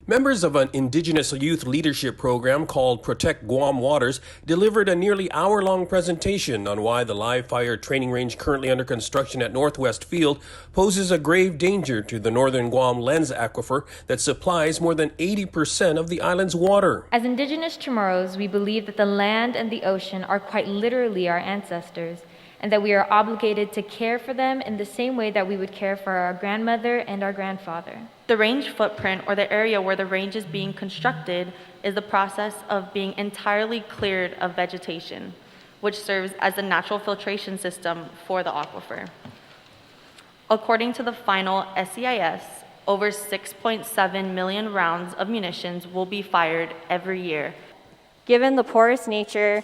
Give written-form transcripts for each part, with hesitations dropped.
Members of an indigenous youth leadership program called Protect Guam Waters delivered a nearly hour-long presentation on why the live fire training range currently under construction at Northwest Field poses a grave danger to the northern Guam lens aquifer that supplies more than 80% of the island's water. As indigenous Chamorros, we believe that the land and the ocean are quite literally our ancestors, and that we are obligated to care for them in the same way that we would care for our grandmother and our grandfather. The range footprint, or the area where the range is being constructed, is the process of being entirely cleared of vegetation, which serves as the natural filtration system for the aquifer. According to the final SEIS, over 6.7 million rounds of munitions will be fired every year. Given the porous nature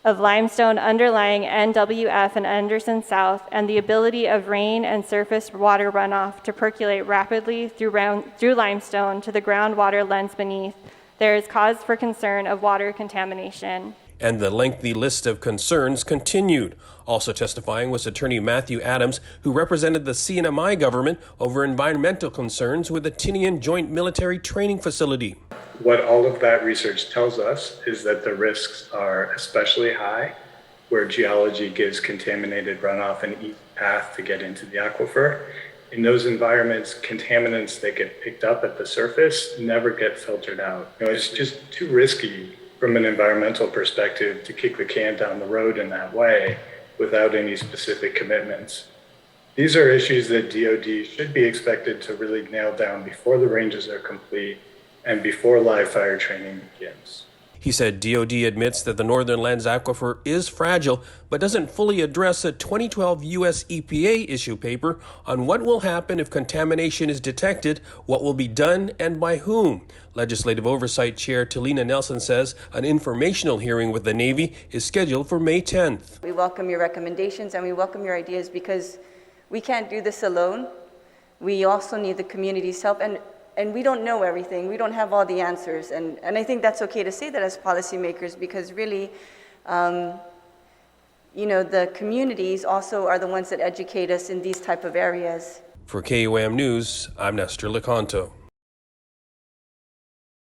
of limestone underlying NWF and Andersen South, and the ability of rain and surface water runoff to percolate rapidly through limestone to the groundwater lens beneath, there is cause for concern of water contamination. And the lengthy list of concerns continued. Also testifying was Attorney Matthew Adams, who represented the CNMI government over environmental concerns with the Tinian Joint Military Training Facility. What all of that research tells us is that the risks are especially high where geology gives contaminated runoff an easy path to get into the aquifer. In those environments, contaminants that get picked up at the surface never get filtered out. It's just too risky from an environmental perspective to kick the can down the road in that way without any specific commitments. These are issues that DoD should be expected to really nail down before the ranges are complete and before live fire training begins. He said DoD admits that the northern lens aquifer is fragile, but doesn't fully address a 2012 U.S. EPA issue paper on what will happen if contamination is detected, what will be done, and by whom. Legislative Oversight Chair Talina Nelson says an informational hearing with the Navy is scheduled for May 10th. We welcome your recommendations and we welcome your ideas because we can't do this alone. We also need the community's help. And we don't know everything. We don't have all the answers. And I think that's okay to say that as policymakers because really, the communities also are the ones that educate us in these type of areas. For KUAM News, I'm Nestor Lecanto.